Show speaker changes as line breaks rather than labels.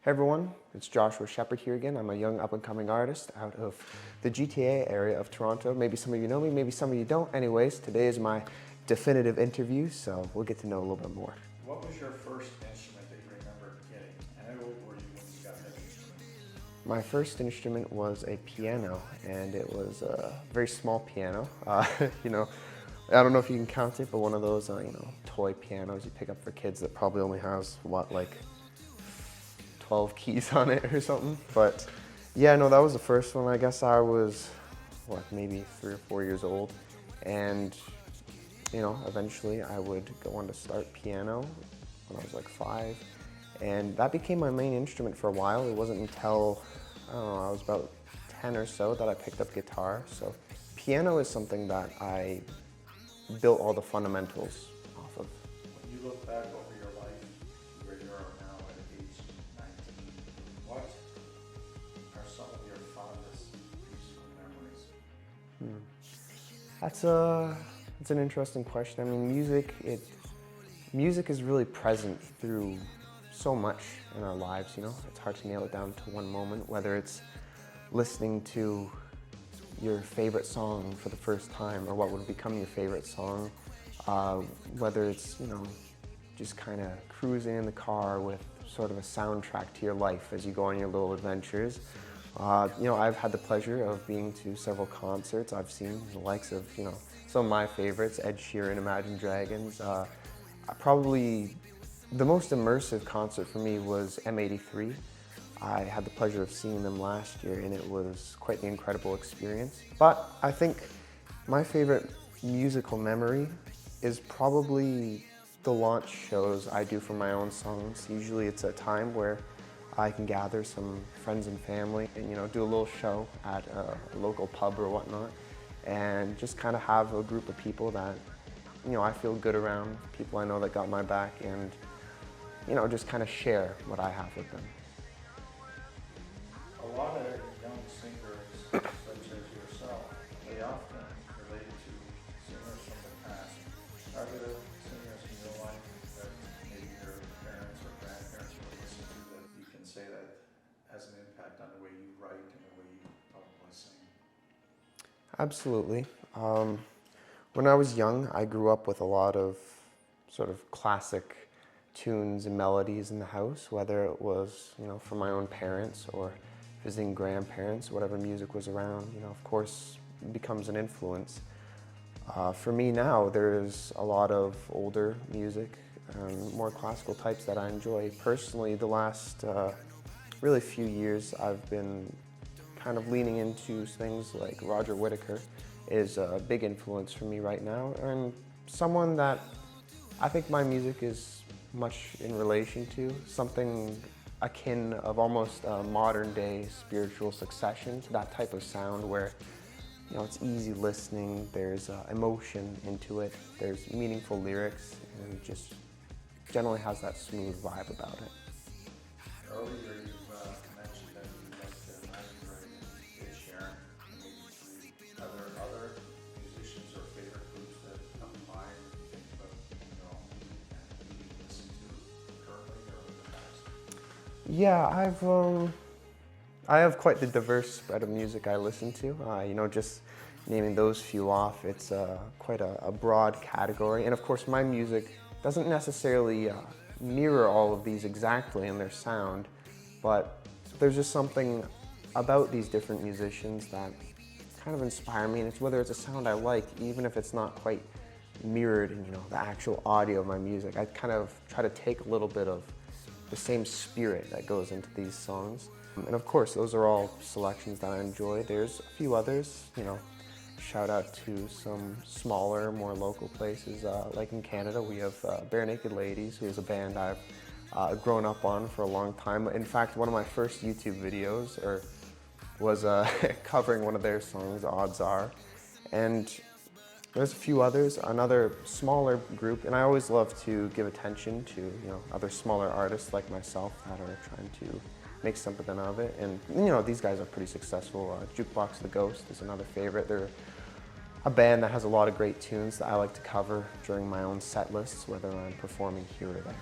Hey everyone, it's Joshua Sheppard here again. I'm a young up-and-coming artist out of the GTA area of Toronto. Maybe some of you know me, maybe some of you don't. Anyways, today is my definitive interview, so we'll get to know a little bit more.
What was your first instrument that you remember getting? And how old were you when you got that instrument?
My first instrument was a piano, and it was a very small piano. You know, I don't know if you can count it, but one of those, toy pianos you pick up for kids that probably only has, like 12 keys on it or something. But yeah, no, that was the first one. I guess I was, maybe 3 or 4 years old. And, eventually I would go on to start piano when I was like 5. And that became my main instrument for a while. It wasn't until, I was about 10 or so that I picked up guitar. So piano is something that I built all the fundamentals off of.
When you look back over your life, where you are now at age 19, what are some of your fondest musical memories?
That's an interesting question. I mean, music is really present through so much in our lives, It's hard to nail it down to one moment, whether it's listening to your favorite song for the first time or what would become your favorite song, whether it's, just kind of cruising in the car with sort of a soundtrack to your life as you go on your little adventures. I've had the pleasure of being to several concerts. I've seen the likes of, some of my favorites, Ed Sheeran, Imagine Dragons. Probably the most immersive concert for me was M83. I had the pleasure of seeing them last year, and it was quite the incredible experience. But I think my favorite musical memory is probably the launch shows I do for my own songs. Usually it's a time where I can gather some friends and family and do a little show at a local pub or whatnot, and just kind of have a group of people that I feel good around, people I know that got my back, and just kind of share what I have with them.
A lot of young singers, such as yourself, they often relate to singers from the past. Are there singers in your life that maybe your parents or grandparents would listen to that you can say that has an impact on the way you write and the way you probably sing?
Absolutely. When I was young, I grew up with a lot of sort of classic tunes and melodies in the house, whether it was, from my own parents or visiting grandparents, whatever music was around, of course, becomes an influence. For me now, there's a lot of older music, more classical types that I enjoy. Personally, the last really few years, I've been kind of leaning into things like Roger Whittaker is a big influence for me right now, and someone that I think my music is much in relation to, something akin of almost a modern day spiritual succession to that type of sound where it's easy listening, there's emotion into it, there's meaningful lyrics, and just generally has that smooth vibe about it.
Earlier you mentioned that you liked Imagine Dragons, Ed Sheeran, and maybe 3. Are there other musicians or favorite groups that come to mind when you think about, who you listen to currently or in the past?
Yeah, I have quite the diverse spread of music I listen to. Just naming those few off, it's quite a broad category. And of course, my music doesn't necessarily mirror all of these exactly in their sound, but there's just something about these different musicians that kind of inspire me. And it's whether it's a sound I like, even if it's not quite mirrored in the actual audio of my music. I kind of try to take a little bit of the same spirit that goes into these songs. And of course, those are all selections that I enjoy. There's a few others, shout out to some smaller, more local places. Like in Canada, we have Bare Naked Ladies, who is a band I've grown up on for a long time. In fact, one of my first YouTube videos was covering one of their songs, Odds Are. And there's a few others, another smaller group, and I always love to give attention to other smaller artists like myself that are trying to make something of it. And these guys are pretty successful. Jukebox the Ghost is another favorite. They're a band that has a lot of great tunes that I like to cover during my own set lists, whether I'm performing here or there.